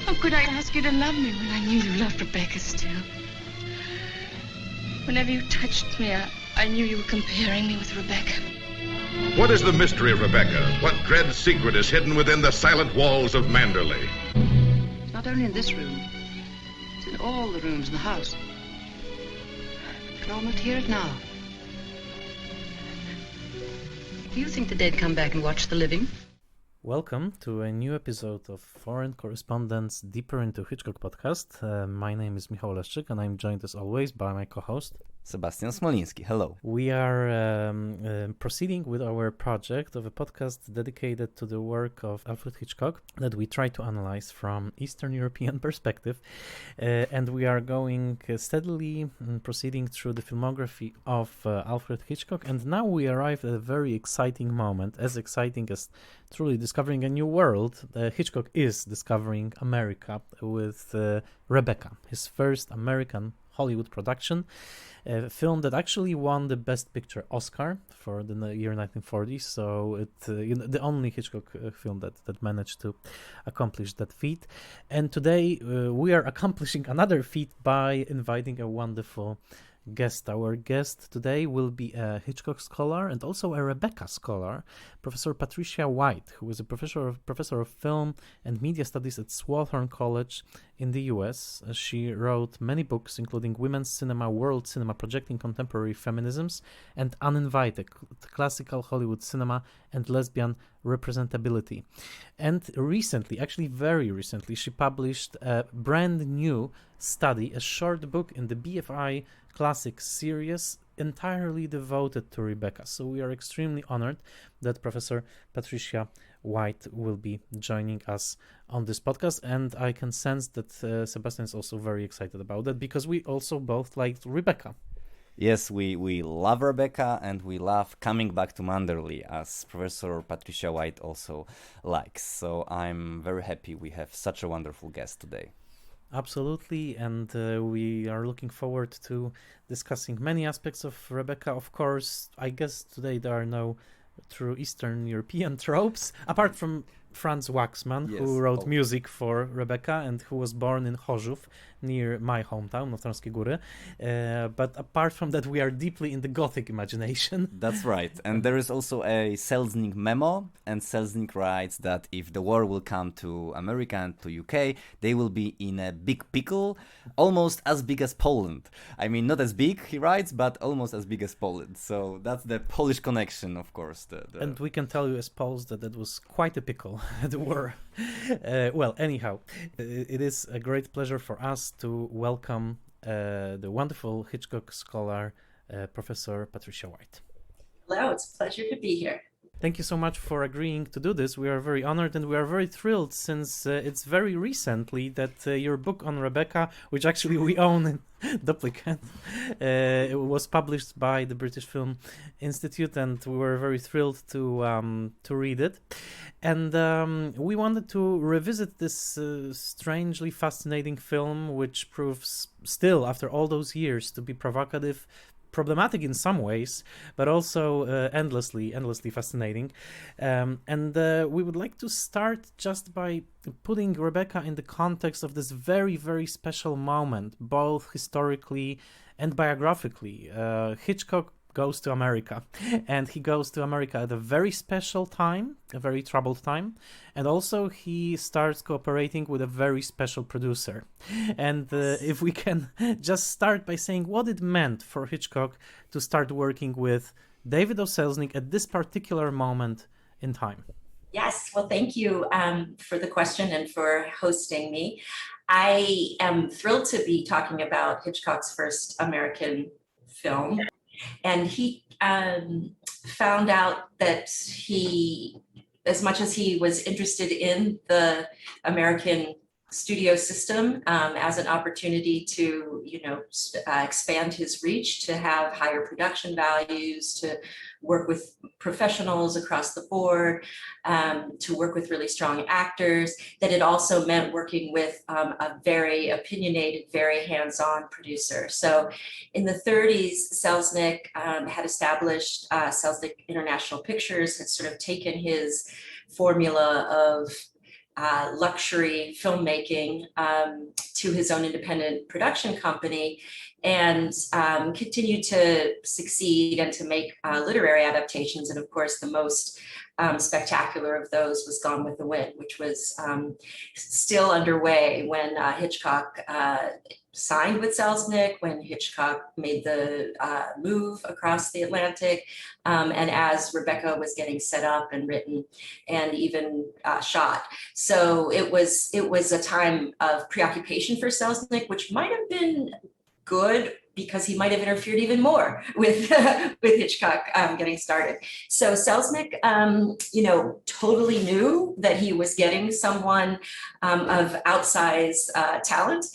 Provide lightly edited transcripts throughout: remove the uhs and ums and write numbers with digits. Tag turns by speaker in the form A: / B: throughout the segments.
A: How could I ask you to love me when I knew you loved Rebecca still? Whenever you touched me, I knew you were comparing me with Rebecca.
B: What is the mystery of Rebecca? What dread secret is hidden within the silent walls of Manderley?
C: It's not only in this room. It's in all the rooms in the house. You can almost hear it now. Do you think the dead come back and watch the living?
D: Welcome to a new episode of Foreign Correspondents Deeper into Hitchcock podcast. My name is Michał Leszczyk and I'm joined as always by my co-host
E: Sebastian Smoliński. Hello.
D: We are proceeding with our project of a podcast dedicated to the work of Alfred Hitchcock that we try to analyze from Eastern European perspective. And we are going steadily proceeding through the filmography of Alfred Hitchcock. And now we arrive at a very exciting moment, as exciting as truly discovering a new world. Hitchcock is discovering America with Rebecca, his first American Hollywood production, a film that actually won the Best Picture Oscar for the year 1940. So it's the only Hitchcock film that managed to accomplish that feat. And today we are accomplishing another feat by inviting a wonderful guest. Our guest today will be a Hitchcock scholar and also a Rebecca scholar, Professor Patricia White, who is a professor of film and media studies at Swarthmore College in the US. She wrote many books, including Women's Cinema, World Cinema, Projecting Contemporary Feminisms, and Uninvited, Classical Hollywood Cinema and Lesbian Representability. And recently, actually very recently, she published a brand new study, a short book in the BFI Classics series entirely devoted to Rebecca. So we are extremely honored that Professor Patricia White will be joining us on this podcast, and I can sense that Sebastian is also very excited about that because we also both liked Rebecca.
E: Yes, we love Rebecca and we love coming back to Manderley, as Professor Patricia White also likes. So I'm very happy we have such a wonderful guest today.
D: Absolutely, and we are looking forward to discussing many aspects of Rebecca. Of course, I guess today there are no true Eastern European tropes, apart from Franz Waxman,
E: Yes.
D: who wrote music for Rebecca and who was born in Chorzów, near my hometown, Nowtarskie Góry. But apart from that, we are deeply in the Gothic imagination.
E: That's right. And there is also a Selznick memo, and Selznick writes that if the war will come to America and to UK, they will be in a big pickle, almost as big as Poland. I mean, not as big, he writes, but almost as big as Poland. So that's the Polish connection, of course.
D: And we can tell you as Poles that was quite a pickle, the war. Well, anyhow, it is a great pleasure for us to welcome the wonderful Hitchcock scholar, Professor Patricia White.
F: Hello, it's a pleasure to be here.
D: Thank you so much for agreeing to do this. We are very honored and we are very thrilled since it's very recently that your book on Rebecca, which actually we own in duplicate, it was published by the British Film Institute, and we were very thrilled to read it. And we wanted to revisit this strangely fascinating film, which proves still, after all those years, to be provocative, problematic in some ways, but also endlessly fascinating. And we would like to start just by putting Rebecca in the context of this very, very special moment, both historically and biographically. Hitchcock goes to America, and he goes to America at a very special time, a very troubled time, and also he starts cooperating with a very special producer. And if we can just start by saying what it meant for Hitchcock to start working with David O. Selznick at this particular moment in time.
F: Yes, well, thank you for the question and for hosting me. I am thrilled to be talking about Hitchcock's first American film. And he found out that as much as he was interested in the American studio system as an opportunity to, expand his reach, to have higher production values, to work with professionals across the board, to work with really strong actors, that it also meant working with a very opinionated, very hands-on producer. So in the 30s, Selznick had established Selznick International Pictures, had sort of taken his formula of luxury filmmaking to his own independent production company, and continued to succeed and to make literary adaptations. And of course, the most spectacular of those was Gone with the Wind, which was still underway when Hitchcock signed with Selznick, when Hitchcock made the move across the Atlantic, and as Rebecca was getting set up and written and even shot. So it was a time of preoccupation for Selznick, which might have been good because he might have interfered even more with Hitchcock getting started. So Selznick, totally knew that he was getting someone of outsized talent.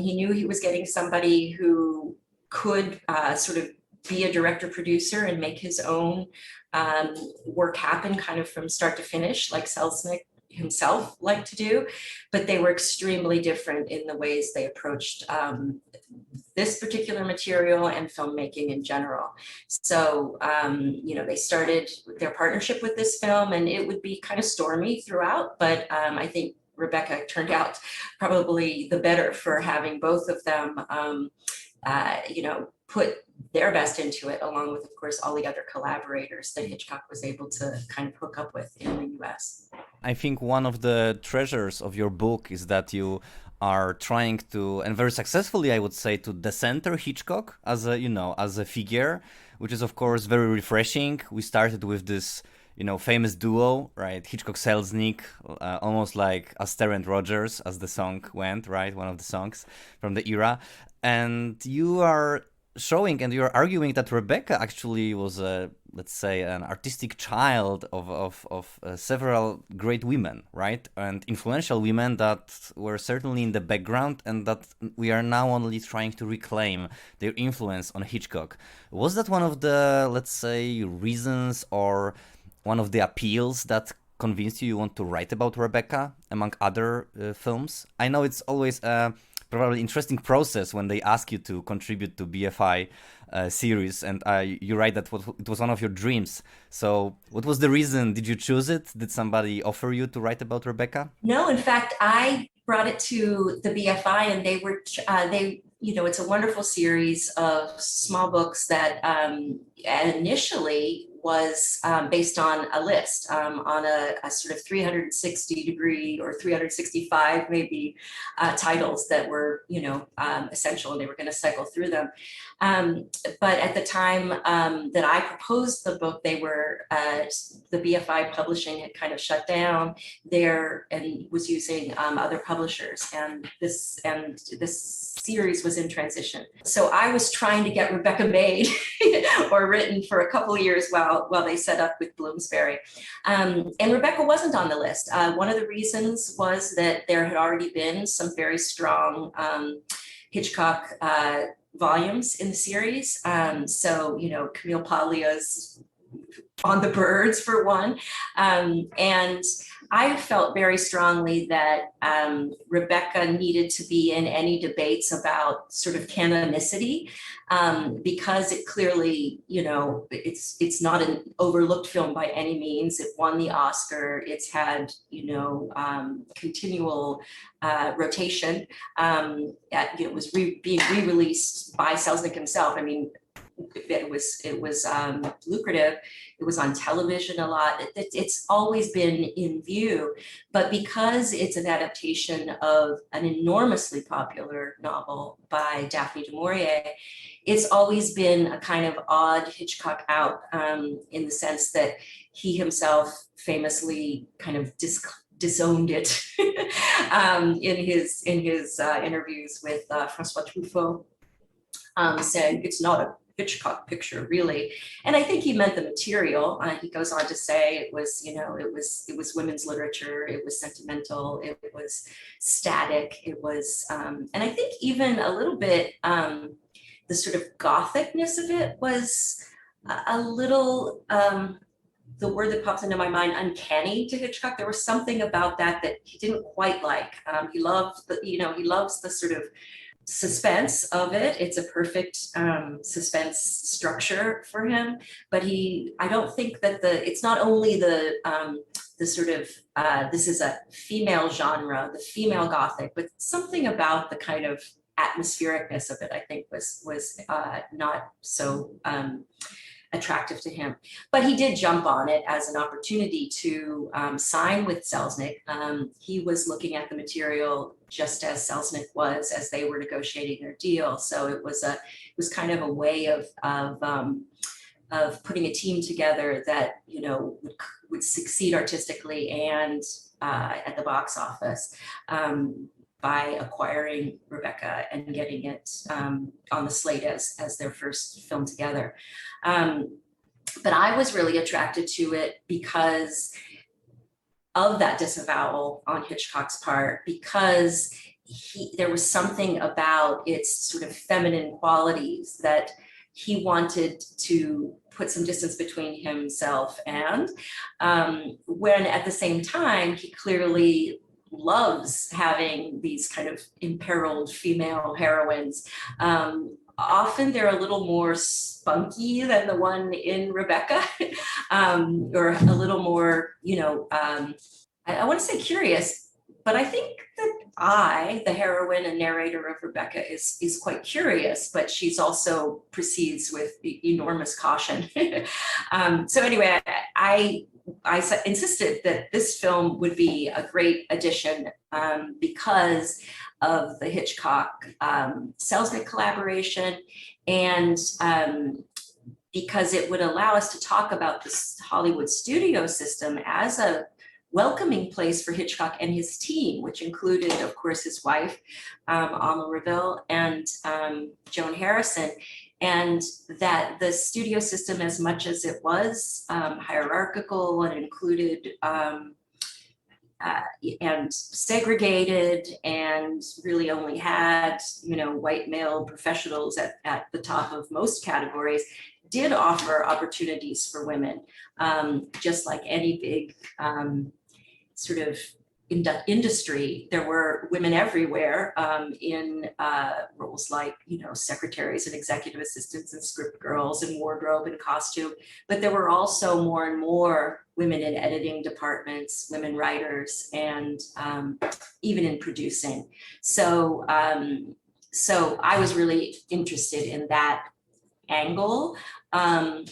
F: He knew he was getting somebody who could sort of be a director producer and make his own work happen kind of from start to finish, like Selznick himself liked to do, but they were extremely different in the ways they approached this particular material and filmmaking in general. So, they started their partnership with this film, and it would be kind of stormy throughout, but I think Rebecca turned out probably the better for having both of them, put their best into it, along with, of course, all the other collaborators that Hitchcock was able to kind of hook up with in the US.
E: I think one of the treasures of your book is that you are trying to, and very successfully, I would say, to decenter Hitchcock as a figure, which is, of course, very refreshing. We started with this, famous duo, right? Hitchcock-Selznick, almost like Astaire and Rogers, as the song went, right? One of the songs from the era. And you are showing and you're arguing that Rebecca actually was let's say an artistic child of several great women, right, and influential women that were certainly in the background, and that we are now only trying to reclaim their influence on Hitchcock. Was that one of the, let's say, reasons or one of the appeals that convinced you want to write about Rebecca among other films? I know it's always probably interesting process when they ask you to contribute to BFI series, and you write that it was one of your dreams. So what was the reason? Did you choose it? Did somebody offer you to write about Rebecca?
F: No, in fact, I brought it to the BFI, and they were, it's a wonderful series of small books that initially was based on a list, on a sort of 360 degree or 365 maybe titles that were, essential, and they were going to cycle through them. But at the time that I proposed the book, they were, the BFI publishing had kind of shut down there and was using other publishers, and this series was in transition. So I was trying to get Rebecca made or written for a couple of years while they set up with Bloomsbury. And Rebecca wasn't on the list. One of the reasons was that there had already been some very strong Hitchcock volumes in the series. So, Camille Paglia's On the Birds, for one. And I felt very strongly that Rebecca needed to be in any debates about sort of canonicity, because it clearly, it's not an overlooked film by any means. It won the Oscar. It's had, continual rotation. It was being re-released by Selznick himself. I mean, it was lucrative. It was on television a lot. It's always been in view, but because it's an adaptation of an enormously popular novel by Daphne du Maurier, it's always been a kind of odd Hitchcock out, in the sense that he himself famously kind of disowned it in his interviews with François Truffaut, saying it's not a Hitchcock picture, really. And I think he meant the material. He goes on to say it was women's literature. It was sentimental. It was static. It was, and I think even a little bit, the sort of Gothicness of it was a little, the word that pops into my mind, uncanny to Hitchcock. There was something about that he didn't quite like. He loves the sort of suspense of it. It's a perfect suspense structure for him, but I don't think that it's not only the the sort of, this is a female genre, the female Gothic, but something about the kind of atmosphericness of it, I think was not so attractive to him. But he did jump on it as an opportunity to sign with Selznick. He was looking at the material just as Selznick was as they were negotiating their deal. So it was kind of a way of putting a team together that, you know, would succeed artistically and at the box office. By acquiring Rebecca and getting it on the slate as their first film together. But I was really attracted to it because of that disavowal on Hitchcock's part, because there was something about its sort of feminine qualities that he wanted to put some distance between himself and, when at the same time, he clearly loves having these kind of imperiled female heroines. Often they're a little more spunky than the one in Rebecca, or a little more, you know, I want to say curious, but I think that the heroine and narrator of Rebecca, is quite curious, but she's also proceeds with enormous caution. So anyway, I insisted that this film would be a great addition because of the Hitchcock Selznick collaboration, and because it would allow us to talk about this Hollywood studio system as a welcoming place for Hitchcock and his team, which included, of course, his wife, Alma Reville, and Joan Harrison. And that the studio system, as much as it was hierarchical and included and segregated and really only had, you know, white male professionals at the top of most categories, did offer opportunities for women, just like any big sort of industry. There were women everywhere in roles like, you know, secretaries and executive assistants and script girls and wardrobe and costume, but there were also more and more women in editing departments, women writers, and even in producing. So I was really interested in that angle on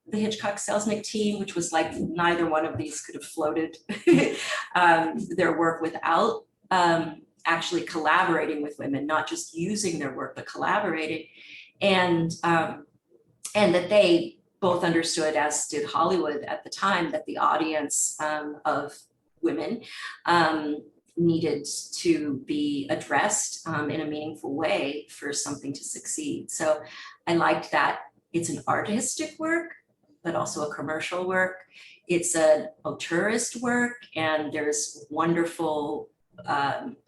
F: the Hitchcock Selznick team, which was like neither one of these could have floated their work without actually collaborating with women, not just using their work, but collaborating. And that they both understood, as did Hollywood at the time, that the audience of women needed to be addressed in a meaningful way for something to succeed. So I liked that it's an artistic work, but also a commercial work. It's an auteurist work, and there's wonderful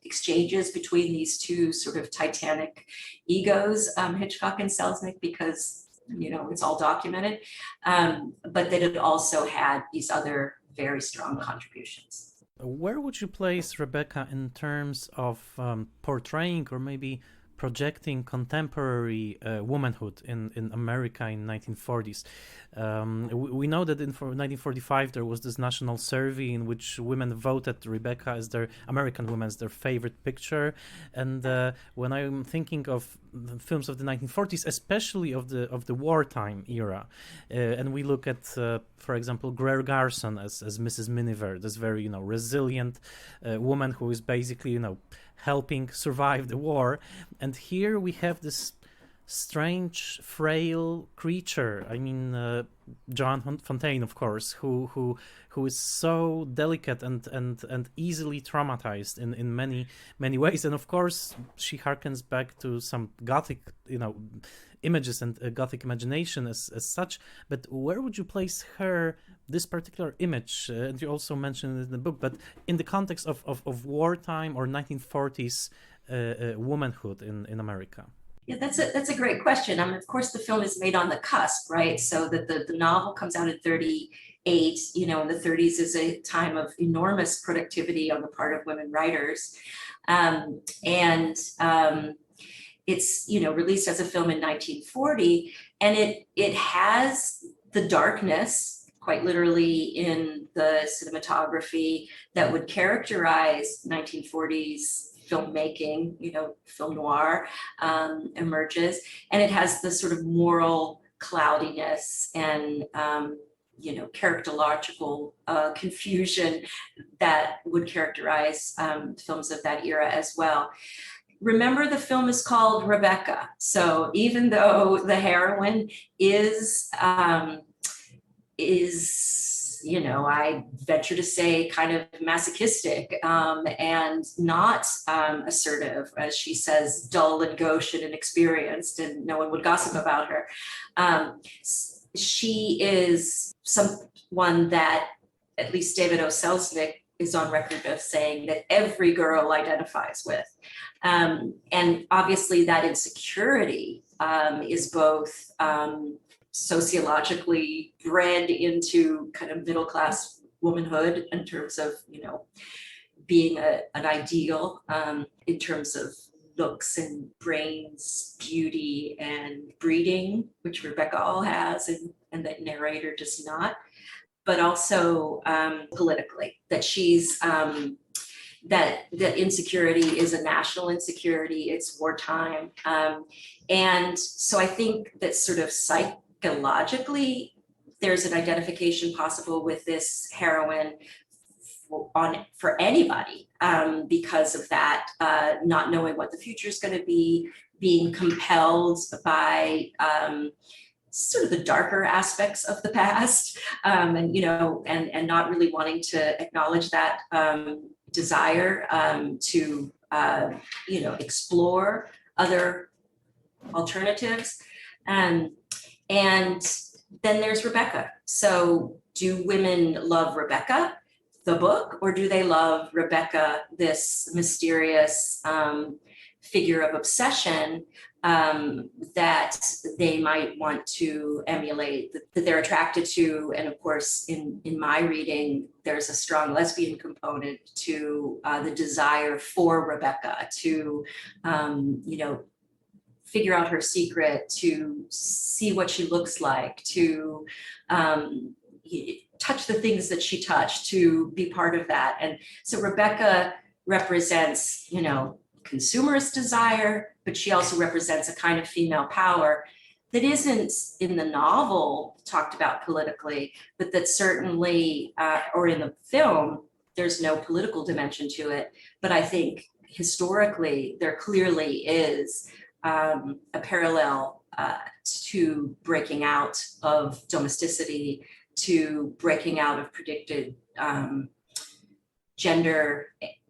F: exchanges between these two sort of titanic egos, Hitchcock and Selznick, because, you know, it's all documented, but that it also had these other very strong contributions.
D: Where would you place Rebecca in terms of portraying or maybe projecting contemporary womanhood in America in 1940s? We know that in 1945 there was this national survey in which women voted Rebecca as American women as their favorite picture. And when I'm thinking of the films of the 1940s, especially of the wartime era, and we look at, for example, Greer Garson as Mrs. Miniver, this very, you know, resilient woman who is basically, you know, helping survive the war. And here we have this strange, frail creature. I mean, Joan Fontaine, of course, who is so delicate and easily traumatized in many ways. And of course, she harkens back to some Gothic, you know, images and Gothic imagination as such. But where would you place her, this particular image? And you also mentioned it in the book, but in the context of wartime or 1940s womanhood in America?
F: Yeah, that's a great question. Of course, the film is made on the cusp, right? So that the novel comes out in 1938. You know, in the 1930s is a time of enormous productivity on the part of women writers, it's, you know, released as a film in 1940, and it has the darkness, quite literally in the cinematography that would characterize 1940s filmmaking, film noir emerges. And it has this sort of moral cloudiness and, characterological confusion that would characterize films of that era as well. Remember, the film is called Rebecca. So even though the heroine is, I venture to say, kind of masochistic and not assertive, as she says, dull and gauche and inexperienced, and no one would gossip about her. She is someone that at least David O. Selznick is on record of saying that every girl identifies with. And obviously that insecurity is both sociologically bred into kind of middle-class womanhood in terms of, being an ideal in terms of looks and brains, beauty and breeding, which Rebecca all has and that narrator does not, but also politically, that she's, that insecurity is a national insecurity, it's wartime. And so I think that sort of psychologically, there's an identification possible with this heroine for anybody because of that, not knowing what the future is going to be, being compelled by sort of the darker aspects of the past, and not really wanting to acknowledge that desire to explore other alternatives. And then there's Rebecca. So do women love Rebecca, the book, or do they love Rebecca, this mysterious figure of obsession that they might want to emulate, that they're attracted to? And of course, in my reading, there's a strong lesbian component to the desire for Rebecca to, figure out her secret, to see what she looks like, to touch the things that she touched, to be part of that. And so Rebecca represents, consumerist desire, but she also represents a kind of female power that isn't in the novel talked about politically, but that certainly, or in the film, there's no political dimension to it. But I think historically, there clearly is a parallel to breaking out of domesticity, to breaking out of predicted gender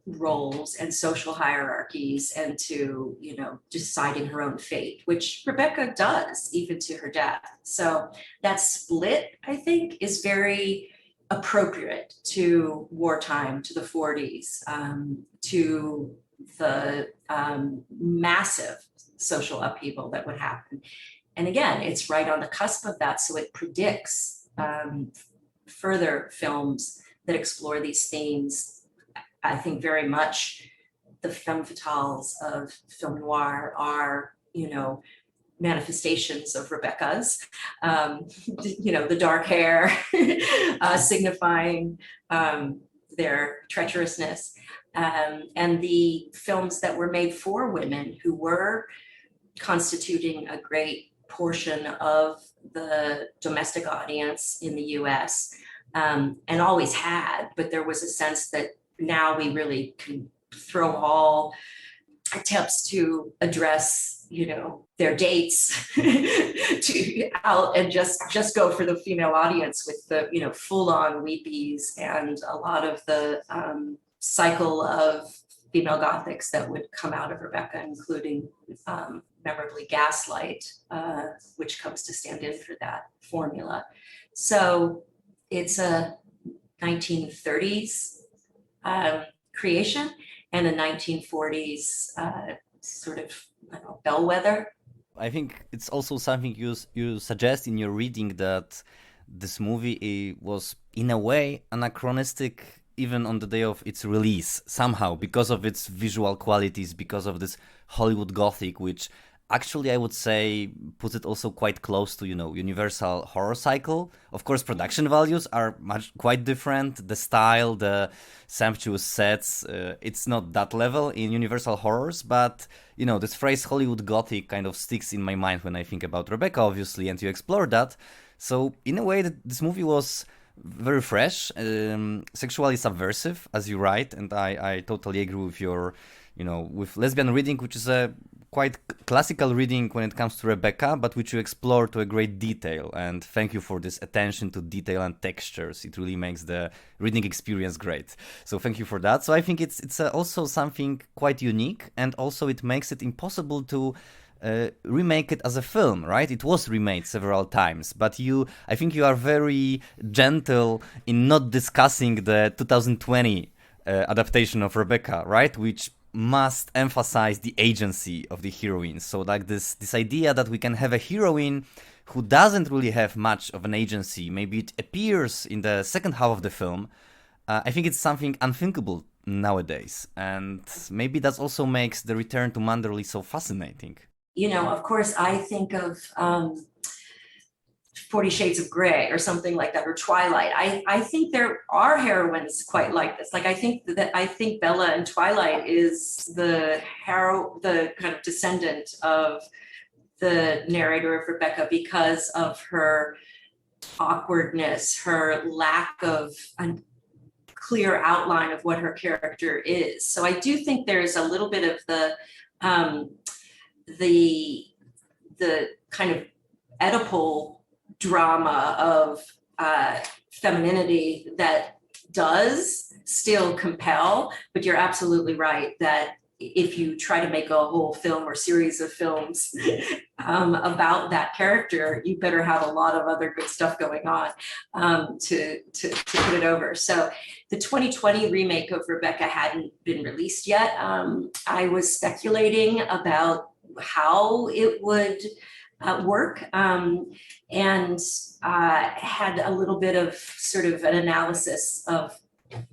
F: roles and social hierarchies, and to, deciding her own fate, which Rebecca does even to her death. So that split, I think, is very appropriate to wartime, to the 40s, to the massive social upheaval that would happen. And again, it's right on the cusp of that, so it predicts further films that explore these themes. I think very much the femme fatales of film noir are, manifestations of Rebecca's, the dark hair signifying their treacherousness, and the films that were made for women who were constituting a great portion of the domestic audience in the US, and always had, but there was a sense that now we really can throw all attempts to address, their dates out and just go for the female audience with the, full-on weepies and a lot of the cycle of female Gothics that would come out of Rebecca, including memorably Gaslight, which comes to stand in for that formula. So it's a 1930s creation and a 1940s sort of bellwether.
E: I think it's also something you suggest in your reading, that this movie was in a way anachronistic even on the day of its release, somehow, because of its visual qualities, because of this Hollywood Gothic, which actually, I would say, puts it also quite close to, Universal horror cycle. Of course, production values are quite different. The style, the sumptuous sets, it's not that level in Universal horrors, but, this phrase Hollywood Gothic kind of sticks in my mind when I think about Rebecca, obviously, and you explore that. So, in a way, this movie was very fresh, sexually subversive, as you write, and I totally agree with your, with lesbian reading, which is a quite classical reading when it comes to Rebecca, but which you explore to a great detail. And thank you for this attention to detail and textures. It really makes the reading experience great. So thank you for that. So I think it's also something quite unique, and also it makes it impossible to remake it as a film, right? It was remade several times, but I think you are very gentle in not discussing the 2020 adaptation of Rebecca, right? Which must emphasize the agency of the heroine. So like this idea that we can have a heroine who doesn't really have much of an agency, maybe it appears in the second half of the film, I think it's something unthinkable nowadays. And maybe that also makes the return to Manderley so fascinating.
F: Of course, I think of 40 Shades of Grey or something like that, or Twilight. I think there are heroines quite like this. Like I think Bella in Twilight is the kind of descendant of the narrator of Rebecca because of her awkwardness, her lack of a clear outline of what her character is. So I do think there's a little bit of the kind of Oedipal drama of femininity that does still compel, but you're absolutely right that if you try to make a whole film or series of films about that character, you better have a lot of other good stuff going on to put it over. So the 2020 remake of Rebecca hadn't been released yet. I was speculating about how it would work and had a little bit of sort of an analysis of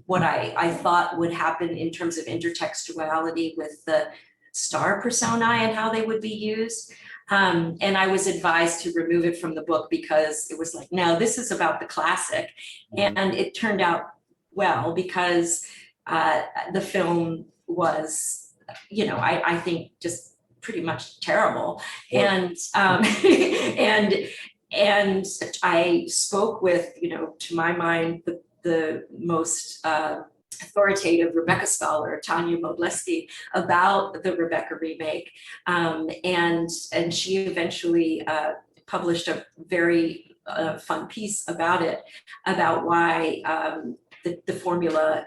F: what I thought would happen in terms of intertextuality with the star personae and how they would be used. And I was advised to remove it from the book because it was like, no, this is about the classic. And it turned out well because the film was, I think just pretty much terrible. And and I spoke with, to my mind, the most authoritative Rebecca scholar, Tanya Modleski, about the Rebecca remake. And she eventually published a very fun piece about it, about why the formula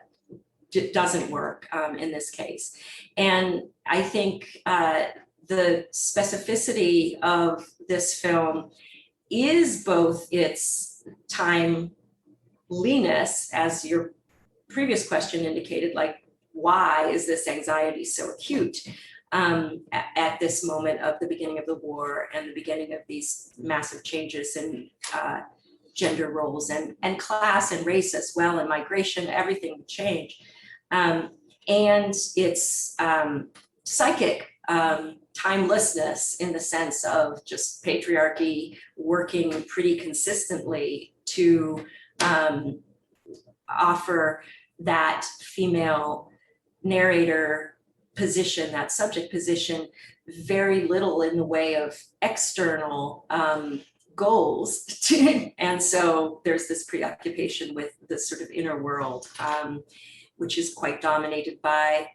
F: doesn't work in this case. And I think the specificity of this film is both its timeliness, as your previous question indicated, like, why is this anxiety so acute at this moment of the beginning of the war and the beginning of these massive changes in gender roles and class and race as well, and migration, everything would change. And its psychic timelessness in the sense of just patriarchy working pretty consistently to offer that female narrator position, that subject position, very little in the way of external goals. And so there's this preoccupation with this sort of inner world, which is quite dominated by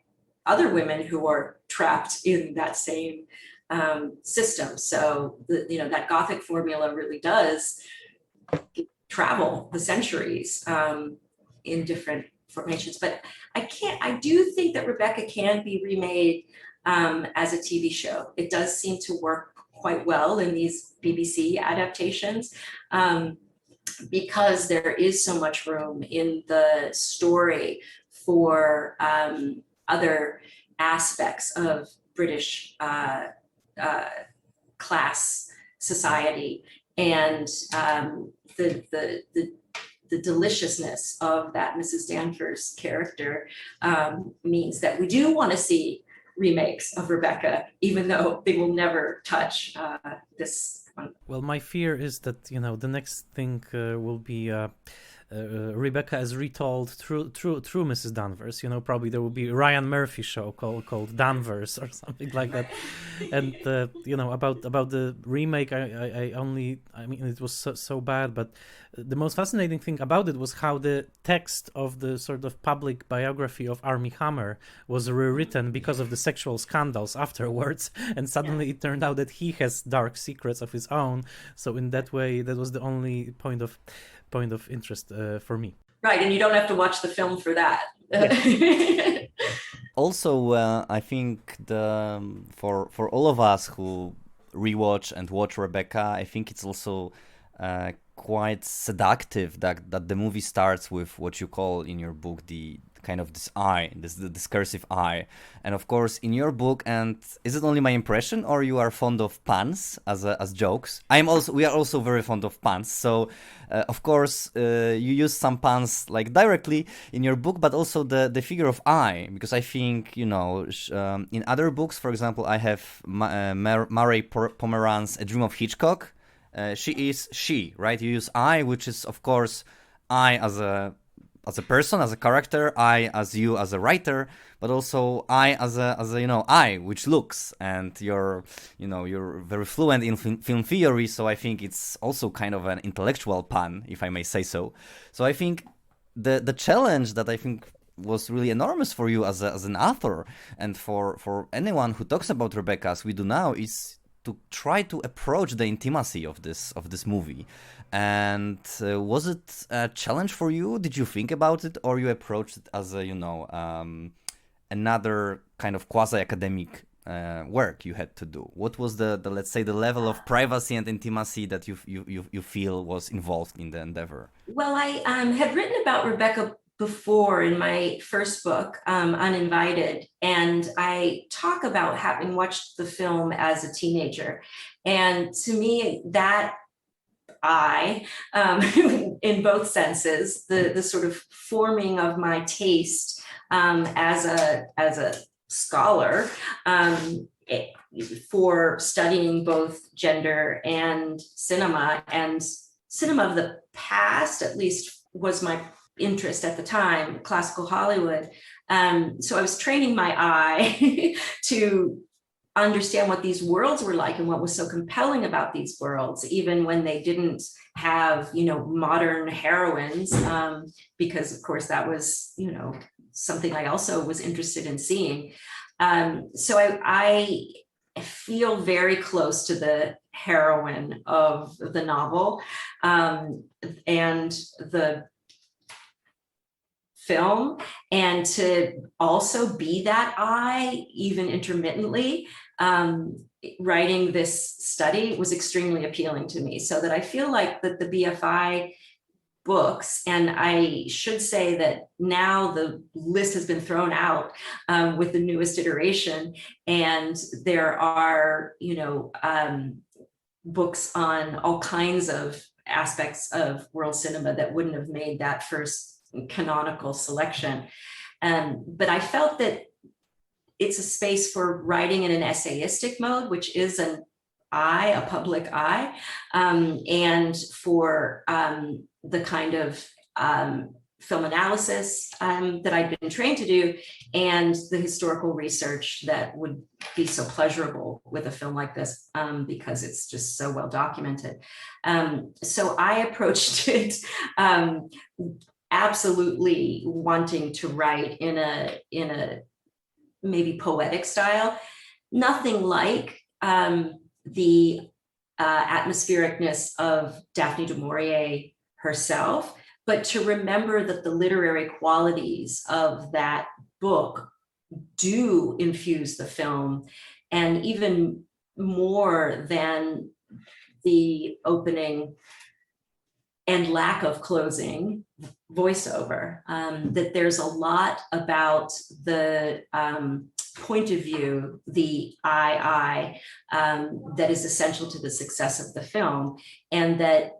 F: other women who are trapped in that same system. So that Gothic formula really does travel the centuries in different formations. But I do think that Rebecca can be remade as a TV show. It does seem to work quite well in these BBC adaptations because there is so much room in the story for other aspects of British class society, and the deliciousness of that Mrs. Danvers character means that we do want to see remakes of Rebecca, even though they will never touch this one.
D: Well, my fear is that, the next thing will be Rebecca as retold through Mrs. Danvers. Probably there will be a Ryan Murphy show called Danvers or something like that. And about the remake, I mean, it was so bad, but the most fascinating thing about it was how the text of the sort of public biography of Armie Hammer was rewritten because of the sexual scandals afterwards, and suddenly it turned out that he has dark secrets of his own. So in that way, that was the only point of interest for me.
F: Right, and you don't have to watch the film for that.
D: Yeah.
E: Also, I think for all of us who rewatch and watch Rebecca, I think it's also quite seductive that the movie starts with what you call in your book the kind of the discursive eye. And of course, in your book, and is it only my impression, or you are fond of puns as jokes? We are also very fond of puns. So, of course, you use some puns like directly in your book, but also the figure of I, because I think, in other books, for example, I have Murray Pomeranz, A Dream of Hitchcock. She is she, right? You use I, which is, of course, I as a person, as a character, I as you as a writer, but also I as a I, which looks, and you're very fluent in film theory, so I think it's also kind of an intellectual pun, if I may say so. So I think the challenge that I think was really enormous for you as an author, and for anyone who talks about Rebecca as we do now, is to try to approach the intimacy of this movie. And was it a challenge for you? Did you think about it, or you approached it as another kind of quasi-academic work you had to do? What was the let's say the level of privacy and intimacy that you feel was involved in the endeavor?
F: Well, I had written about Rebecca before in my first book, Uninvited, and I talk about having watched the film as a teenager. And to me, that in both senses, the sort of forming of my taste as a scholar for studying both gender and cinema of the past, at least, was my interest at the time, classical Hollywood. So I was training my eye to understand what these worlds were like and what was so compelling about these worlds, even when they didn't have, modern heroines, because of course that was, something I also was interested in seeing. So I feel very close to the heroine of the novel, and the film, and to also be that I, even intermittently, writing this study was extremely appealing to me. So that I feel like that the BFI books, and I should say that now the list has been thrown out with the newest iteration, and there are, books on all kinds of aspects of world cinema that wouldn't have made that first canonical selection. But I felt that it's a space for writing in an essayistic mode, which is a public eye, and for the kind of film analysis that I'd been trained to do, and the historical research that would be so pleasurable with a film like this, because it's just so well documented. So I approached it absolutely wanting to write in a maybe poetic style, nothing like the atmosphericness of Daphne du Maurier herself, but to remember that the literary qualities of that book do infuse the film, and even more than the opening and lack of closing voiceover, that there's a lot about the point of view, the I, that is essential to the success of the film, and that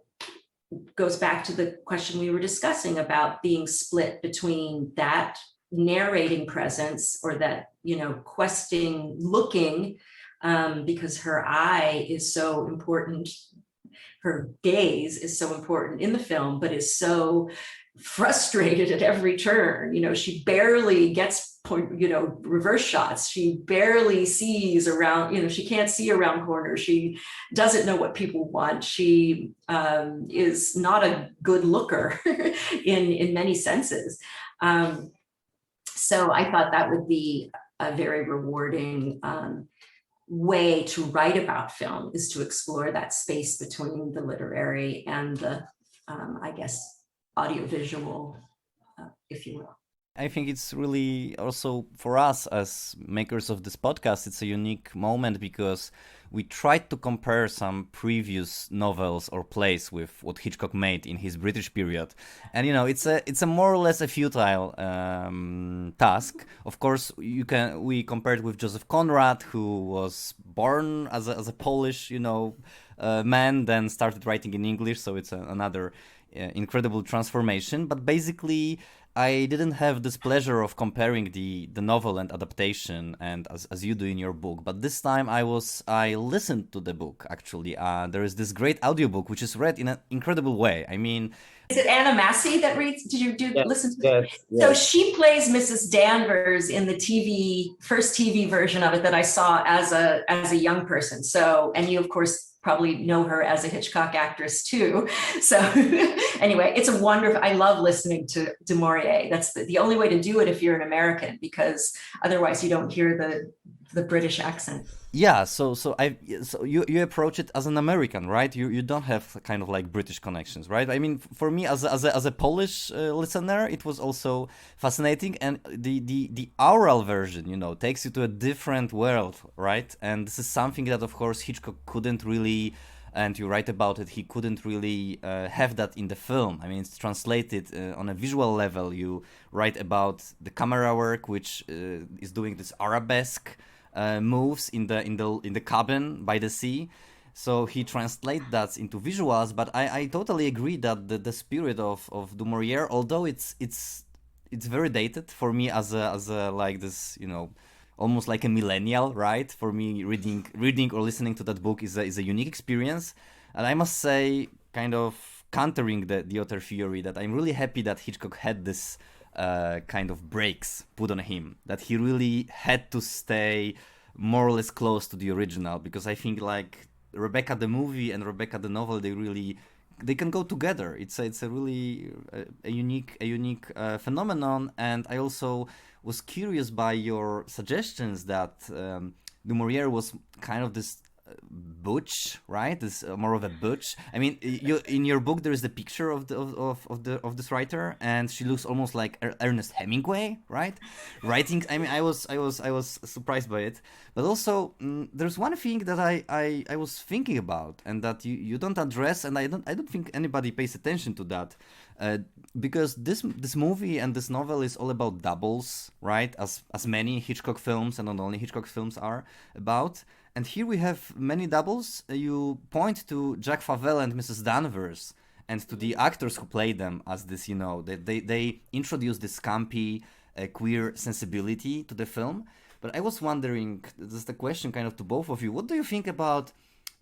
F: goes back to the question we were discussing about being split between that narrating presence, or that, questing, looking, because her eye is so important. Her gaze is so important in the film, but is so frustrated at every turn. She barely gets reverse shots. She barely sees around, she can't see around corners. She doesn't know what people want. She is not a good looker in many senses. So I thought that would be a very rewarding way to write about film, is to explore that space between the literary and the, I guess, audiovisual, if you will.
E: I think it's really also for us as makers of this podcast, it's a unique moment because we tried to compare some previous novels or plays with what Hitchcock made in his British period. And, it's a more or less a futile task. Of course, we compared with Joseph Conrad, who was born as a Polish, man, then started writing in English. So it's another incredible transformation. But basically, I didn't have this pleasure of comparing the novel and adaptation, and as you do in your book. But this time I listened to the book, actually. There is this great audiobook which is read in an incredible way. I mean,
F: is it Anna Massey that reads? Did you listen to it?
G: Yes.
F: So she plays Mrs. Danvers in the first TV version of it that I saw as a young person. So, and you of course probably know her as a Hitchcock actress too. So anyway, it's a wonderful, I love listening to Du Maurier. That's the only way to do it if you're an American, because otherwise you don't hear the British accent.
E: Yeah, so you approach it as an American, right? You don't have kind of like British connections, right? I mean, for me as a Polish listener, it was also fascinating, and the oral version, takes you to a different world, right? And this is something that, of course, Hitchcock couldn't really, and you write about it, he couldn't really have that in the film. I mean, it's translated on a visual level. You write about the camera work, which is doing this arabesque moves in the cabin by the sea. So he translates that into visuals, but I totally agree that the spirit of Du Maurier, although it's very dated for me as a like this, almost like a millennial, right? For me, reading or listening to that book is a unique experience, and I must say, kind of countering the author theory, that I'm really happy that Hitchcock had this kind of breaks put on him, that he really had to stay more or less close to the original, because I think like Rebecca the movie and Rebecca the novel, they can go together. It's a really a unique phenomenon. And I also was curious by your suggestions that Du Maurier was kind of this butch, right? This more of a butch. I mean, in your book there is the picture of this writer, and she looks almost like Ernest Hemingway, right? Writing. I mean, I was surprised by it. But also, there's one thing that I was thinking about, and that you don't address, and I don't think anybody pays attention to that, because this movie and this novel is all about doubles, right? As many Hitchcock films, and not only Hitchcock films, are about. And here we have many doubles. You point to Jack Favell and Mrs. Danvers, and to the actors who play them as this, they introduce this campy, queer sensibility to the film. But I was wondering, this is the question kind of to both of you, what do you think about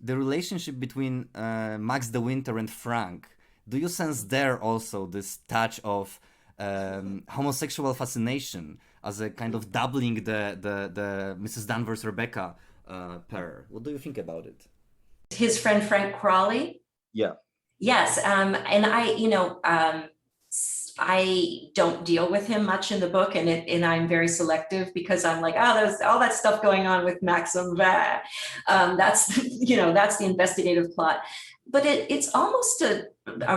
E: the relationship between Max de Winter and Frank? Do you sense there also this touch of homosexual fascination as a kind of doubling the Mrs. Danvers Rebecca pair? What do you think about it?
F: His friend Frank Crawley?
G: Yeah.
F: Yes, and I don't deal with him much in the book, and I'm very selective, because I'm like, there's all that stuff going on with Maxim. That's that's the investigative plot. But it's almost a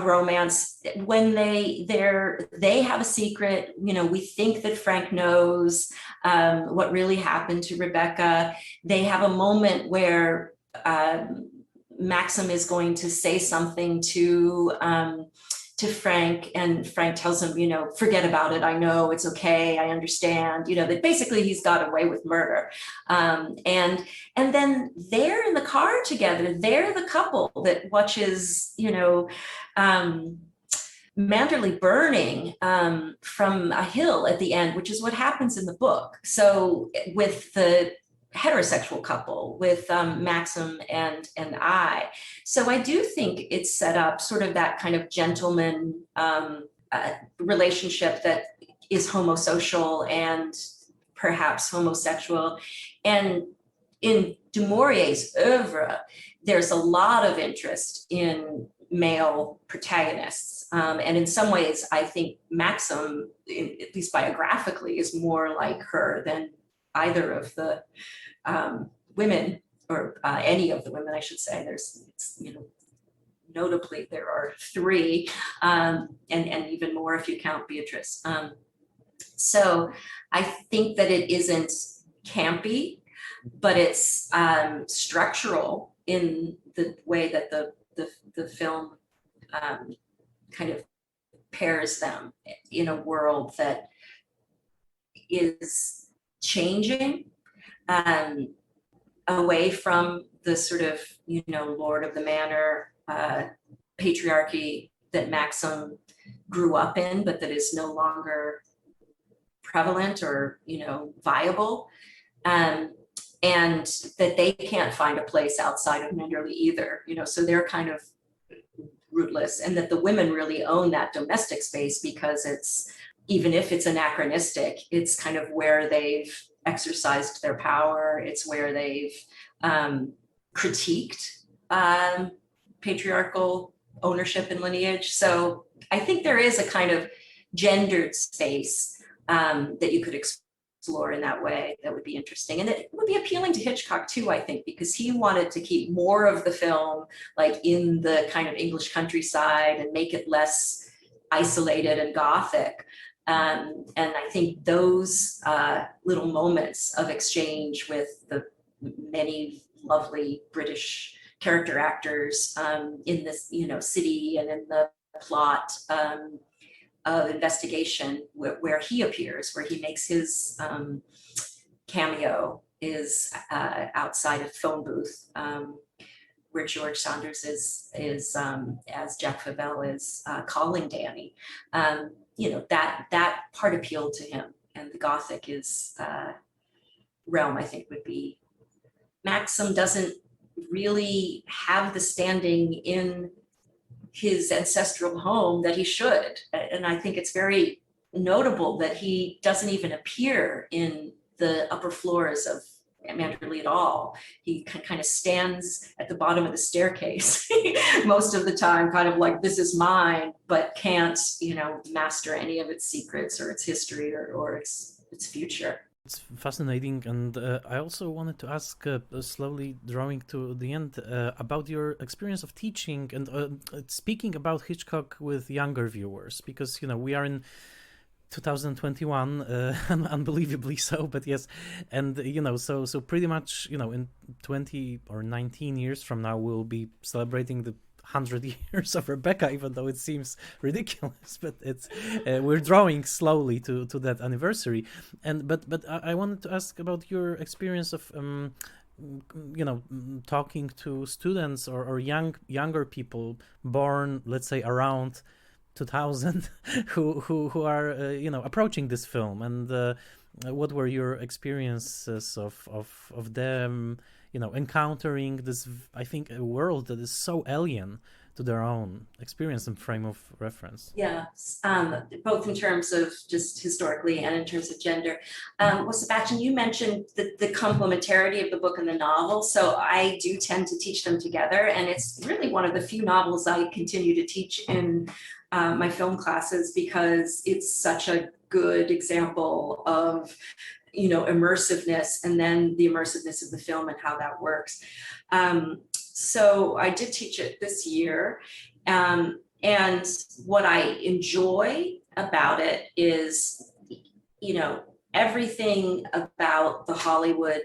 F: romance when they have a secret. We think that Frank knows what really happened to Rebecca. They have a moment where Maxim is going to say something to Frank, and Frank tells him, forget about it. I know it's okay. I understand. That basically he's got away with murder. And then they're in the car together. They're the couple that watches, Manderley burning from a hill at the end, which is what happens in the book. So with the heterosexual couple, with Maxim and I. So I do think it's set up sort of that kind of gentleman relationship that is homosocial and perhaps homosexual. And in Du Maurier's oeuvre, there's a lot of interest in male protagonists. And in some ways, I think Maxim, at least biographically, is more like her than either of the women, or any of the women, I should say. There's, notably, there are three, and even more if you count Beatrice. So I think that it isn't campy, but it's structural in the way that the film kind of pairs them in a world that is changing away from the sort of, Lord of the Manor patriarchy that Maxim grew up in, but that is no longer prevalent or, viable. And that they can't find a place outside of Manderley either, so they're kind of rootless, and that the women really own that domestic space because it's, even if it's anachronistic, it's kind of where they've exercised their power. It's where they've critiqued patriarchal ownership and lineage. So I think there is a kind of gendered space that you could explore in that way that would be interesting. And it would be appealing to Hitchcock too, I think, because he wanted to keep more of the film like in the kind of English countryside and make it less isolated and Gothic. And I think those little moments of exchange with the many lovely British character actors in this, city and in the plot of investigation where he appears, where he makes his cameo, is outside a phone booth where George Saunders is as Jack Favell is calling Danny. That part appealed to him, and the Gothic is realm, I think, would be. Maxim doesn't really have the standing in his ancestral home that he should. And I think it's very notable that he doesn't even appear in the upper floors of Manderley at all. He kind of stands at the bottom of the staircase most of the time, kind of like, this is mine, but can't, master any of its secrets or its history or its future.
D: It's fascinating, and I also wanted to ask, slowly drawing to the end, about your experience of teaching and speaking about Hitchcock with younger viewers, because, we are in 2021, unbelievably so, but yes, and so pretty much, in 20 or 19 years from now, we'll be celebrating the 100 years of Rebecca, even though it seems ridiculous, but it's we're drawing slowly to that anniversary. And but I wanted to ask about your experience of talking to students or younger people born, let's say, around 2000 who are approaching this film, and what were your experiences of them encountering this, I think, a world that is so alien to their own experience and frame of reference.
F: Yeah, both in terms of just historically and in terms of gender. Well, Sebastian, you mentioned the complementarity of the book and the novel. So I do tend to teach them together, and it's really one of the few novels I continue to teach in my film classes because it's such a good example of immersiveness, and then the immersiveness of the film and how that works. So I did teach it this year. And what I enjoy about it is, everything about the Hollywood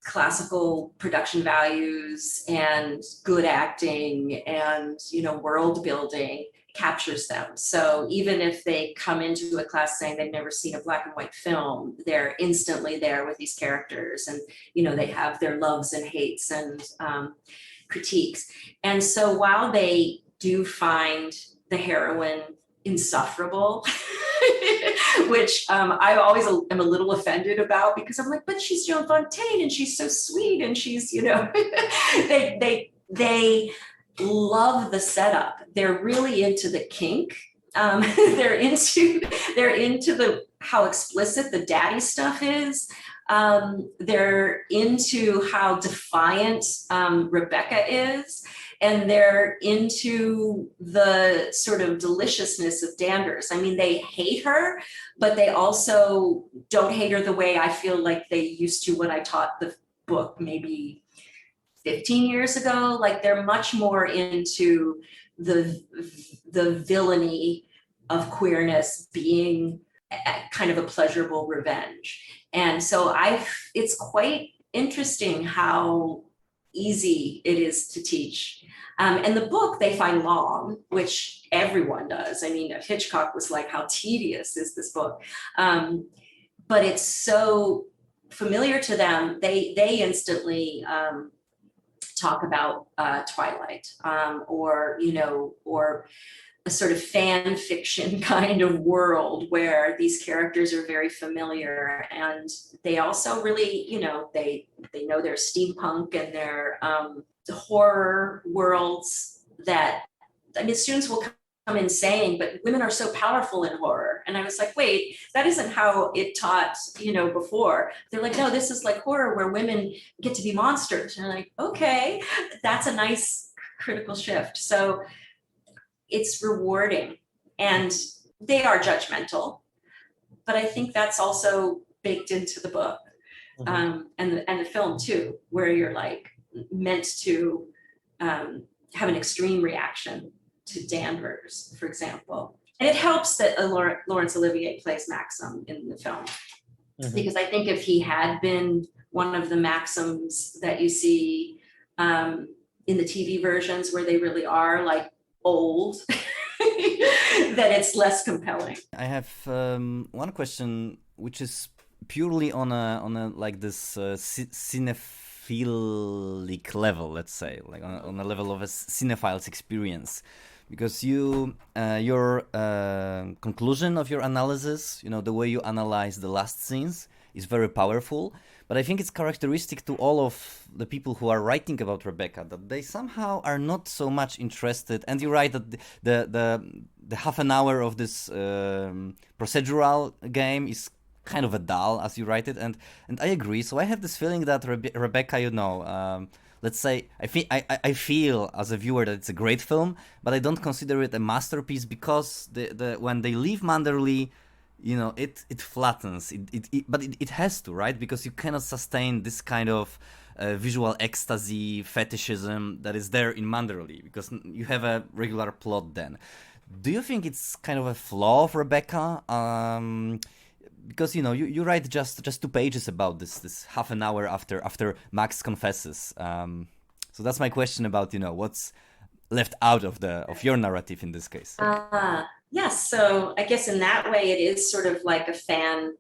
F: classical production values and good acting and, world building captures them. So even if they come into a class saying they've never seen a black and white film, they're instantly there with these characters, and they have their loves and hates and critiques. And so while they do find the heroine insufferable, which I always am a little offended about, because I'm like, but she's Joan Fontaine and she's so sweet and she's, they love the setup. They're really into the kink. They're into how explicit the daddy stuff is. They're into how defiant Rebecca is. And they're into the sort of deliciousness of Danvers. I mean, they hate her, but they also don't hate her the way I feel like they used to when I taught the book maybe 15 years ago. Like, they're much more into the villainy of queerness being kind of a pleasurable revenge. And so it's quite interesting how easy it is to teach. And the book they find long, which everyone does. I mean, Hitchcock was like, how tedious is this book? But it's so familiar to them. They instantly talk about Twilight, or a sort of fan fiction kind of world where these characters are very familiar, and they also really, they know their steampunk and their horror worlds that, I mean, students will come in saying, but women are so powerful in horror. And I was like, wait, that isn't how it taught, before. They're like, no, this is like horror where women get to be monsters. And I'm like, okay, that's a nice critical shift. So it's rewarding, and they are judgmental, but I think that's also baked into the book, and the film too, where you're like meant to have an extreme reaction to Danvers, for example. And it helps that Laurence Olivier plays Maxim in the film, because I think if he had been one of the Maxims that you see in the TV versions, where they really are like old, that it's less compelling.
E: I have one question, which is purely on a like this cinephilic level, let's say, like on a level of a cinephile's experience, because your conclusion of your analysis, the way you analyze the last scenes is very powerful. But I think it's characteristic to all of the people who are writing about Rebecca that they somehow are not so much interested. And you're right that the half an hour of this procedural game is kind of a dull, as you write it, and I agree. So I have this feeling that Rebecca, let's say, I feel as a viewer that it's a great film, but I don't consider it a masterpiece, because when they leave Manderley, it flattens. But it has to, right? Because you cannot sustain this kind of visual ecstasy, fetishism that is there in Manderley, because you have a regular plot then. Do you think it's kind of a flaw of Rebecca? Because you write just 2 pages about this half an hour after Max confesses. So that's my question about what's left out of your narrative in this case.
F: Yes, so I guess in that way it is sort of like a fan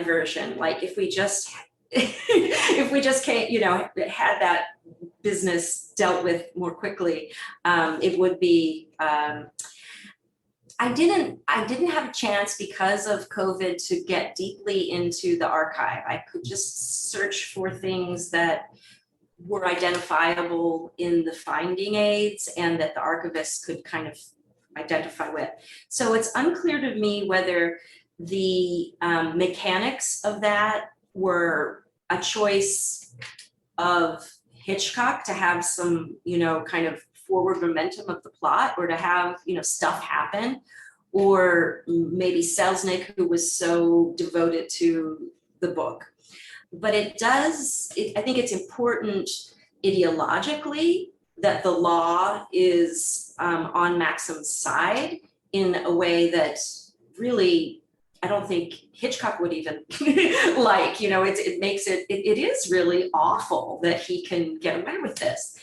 F: version. Like if we just can't, had that business dealt with more quickly, it would be. I didn't have a chance because of COVID to get deeply into the archive. I could just search for things that were identifiable in the finding aids and that the archivists could kind of identify with. So it's unclear to me whether the mechanics of that were a choice of Hitchcock to have some, kind of forward momentum of the plot, or to have, stuff happen, or maybe Selznick, who was so devoted to the book. But I think it's important ideologically that the law is on Maxim's side in a way that really, I don't think Hitchcock would even like, it makes it is really awful that he can get away with this.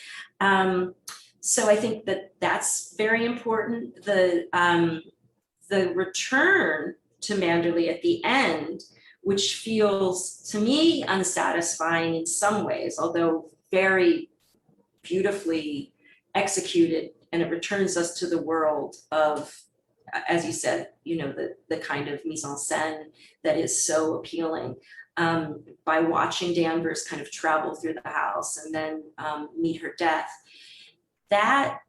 F: So I think that's very important. The return to Manderley at the end, which feels to me unsatisfying in some ways, although very beautifully executed and it returns us to the world of, as you said, the kind of mise en scène that is so appealing. By watching Danvers kind of travel through the house and then meet her death, that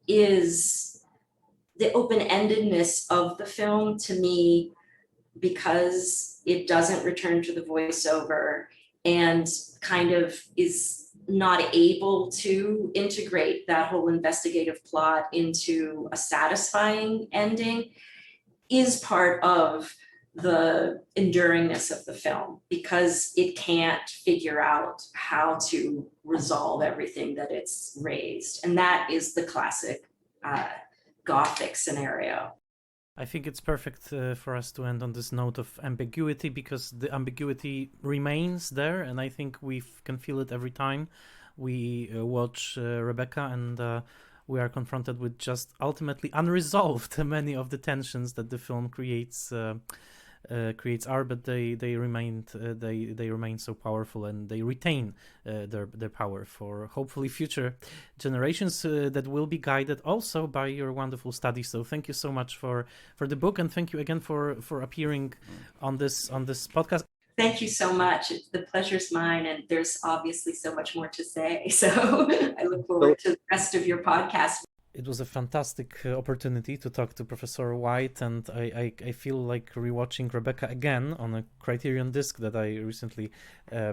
F: is the open-endedness of the film to me, because it doesn't return to the voiceover and kind of is not able to integrate that whole investigative plot into a satisfying ending, is part of the enduringness of the film, because it can't figure out how to resolve everything that it's raised. And that is the classic Gothic scenario.
D: I think it's perfect for us to end on this note of ambiguity, because the ambiguity remains there, and I think we can feel it every time we watch Rebecca, and we are confronted with just ultimately unresolved many of the tensions that the film creates but they remain so powerful, and they retain their power for hopefully future generations that will be guided also by your wonderful study. So thank you so much for the book, and thank you again for appearing on this podcast.
F: Thank you so much. The pleasure's mine, and there's obviously so much more to say. So I look forward to the rest of your podcast.
D: It was a fantastic opportunity to talk to Professor White, and I feel like rewatching Rebecca again on a Criterion disc that I recently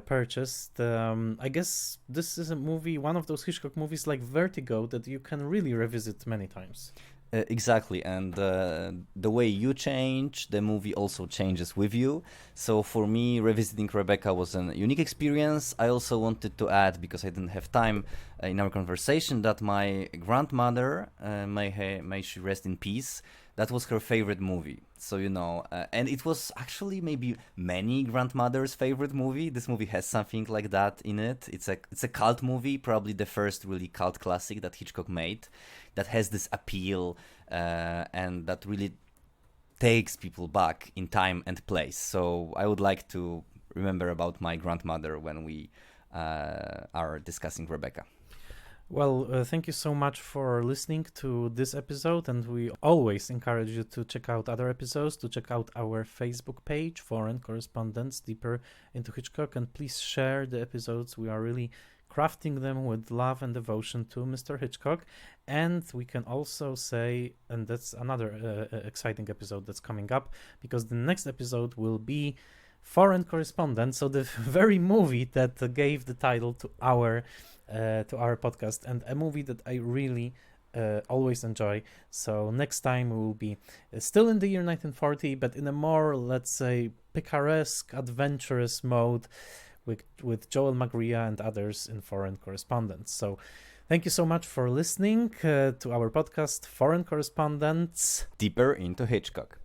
D: purchased. I guess this is a movie, one of those Hitchcock movies like Vertigo, that you can really revisit many times.
E: Exactly, and the way you change, the movie also changes with you. So for me, revisiting Rebecca was a unique experience. I also wanted to add, because I didn't have time in our conversation, that my grandmother, may she rest in peace, that was her favorite movie. So, and it was actually maybe many grandmothers' favorite movie. This movie has something like that in it. It's a cult movie, probably the first really cult classic that Hitchcock made, that has this appeal and that really takes people back in time and place. So I would like to remember about my grandmother when we are discussing Rebecca.
D: Well, thank you so much for listening to this episode, and we always encourage you to check out other episodes, to check out our Facebook page, Foreign Correspondents Deeper into Hitchcock, and please share the episodes. We are really crafting them with love and devotion to Mr. Hitchcock. And we can also say, and that's another exciting episode that's coming up, because the next episode will be Foreign Correspondent, so the very movie that gave the title to our podcast, and a movie that I really always enjoy. So next time we will be still in the year 1940, but in a more, let's say, picaresque, adventurous mode with Joel Magria and others in Foreign Correspondents. So thank you so much for listening to our podcast, Foreign Correspondents
E: Deeper into Hitchcock.